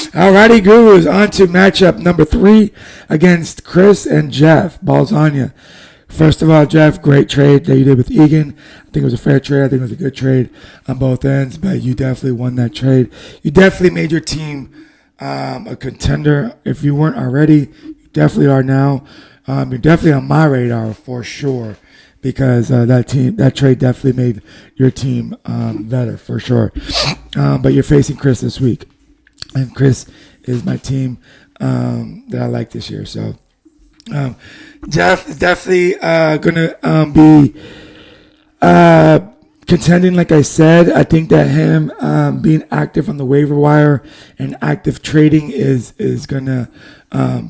Alrighty, Gurus. On to matchup number 3 against Chris and Jeff. BallsOnYa. First of all, Jeff, great trade that you did with Egan. I think it was a fair trade. I think it was a good trade on both ends, but you definitely won that trade. You definitely made your team a contender. If you weren't already, you definitely are now. You're definitely on my radar for sure because that trade definitely made your team better for sure. But you're facing Chris this week, and Chris is my team that I like this year. So Jeff is definitely going to be contending, like I said. I think that him being active on the waiver wire and active trading is going to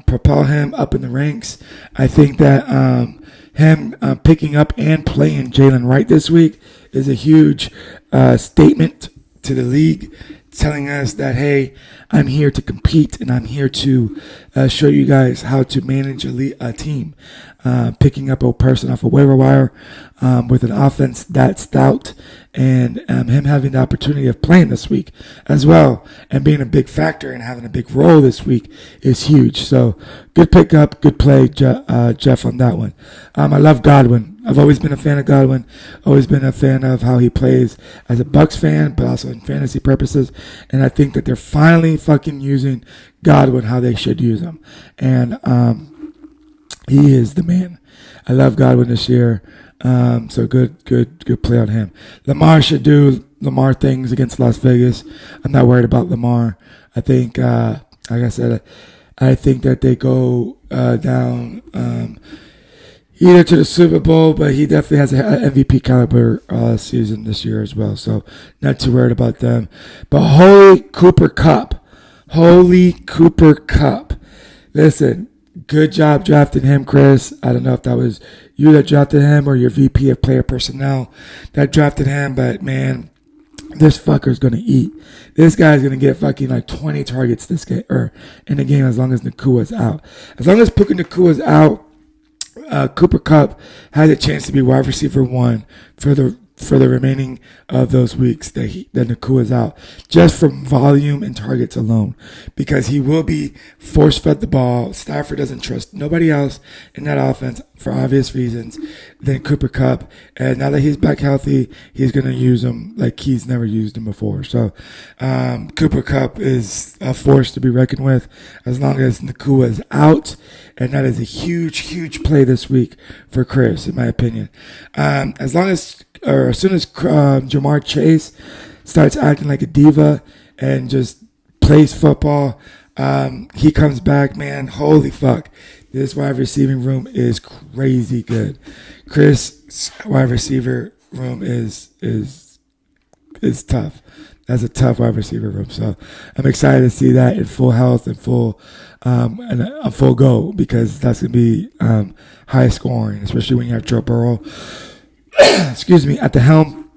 propel him up in the ranks. I think that him picking up and playing Jalen Wright this week is a huge statement to the league, telling us that, hey, I'm here to compete and I'm here to show you guys how to manage a team. Picking up a person off a waiver wire with an offense that stout, and him having the opportunity of playing this week as well and being a big factor and having a big role this week is huge. So good pickup, good play, Jeff, on that one. I love Godwin. I've always been a fan of Godwin, always been a fan of how he plays as a Bucks fan, but also in fantasy purposes. And I think that they're finally fucking using Godwin how they should use him. And he is the man. I love Godwin this year. So good play on him. Lamar should do Lamar things against Las Vegas. I'm not worried about Lamar. I think, like I said, I think that they go down either to the Super Bowl, but he definitely has an MVP caliber season this year as well. So not too worried about them. But holy Cooper Kupp. Listen, good job drafting him, Chris. I don't know if that was you that drafted him or your VP of player personnel that drafted him, but man, this fucker's going to eat. This guy's going to get fucking like 20 targets this game or in the game as long as Nakua's out. As long as Puka Nakua's out, Cooper Kupp has a chance to be wide receiver 1 for the remaining of those weeks that Nakua's out, just from volume and targets alone, because he will be force-fed the ball. Stafford doesn't trust nobody else in that offense for obvious reasons than Cooper Kupp. And now that he's back healthy, he's going to use him like he's never used him before. So Cooper Kupp is a force to be reckoned with as long as Nakua is out. And that is a huge play this week for Chris, in my opinion. As soon as Jamar Chase starts acting like a diva and just plays football, he comes back, man, holy fuck. This wide receiving room is crazy good. Chris' wide receiver room is tough. That's a tough wide receiver room. So I'm excited to see that in full health and full go, because that's going to be high scoring, especially when you have Joe Burrow at the helm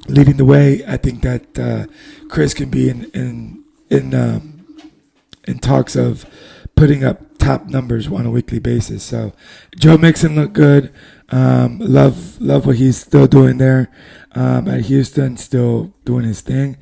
leading the way. I think that Chris can be in talks of putting up top numbers on a weekly basis. So Joe Mixon looked good. Love what he's still doing there at Houston, still doing his thing.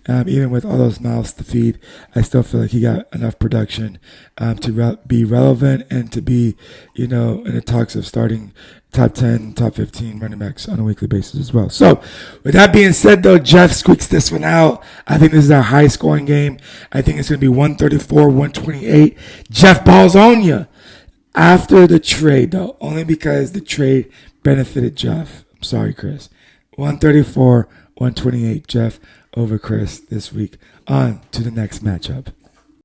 Even with all those mouths to feed, I still feel like he got enough production to be relevant and to be, in the talks of starting top 10, top 15 running backs on a weekly basis as well. So with that being said, though, Jeff squeaks this one out. I think this is a high-scoring game. I think it's going to be 134-128. Jeff, BallsOnYa. After the trade, though, only because the trade benefited Jeff. I'm sorry, Chris. 134-128, Jeff over Chris this week. On to the next matchup.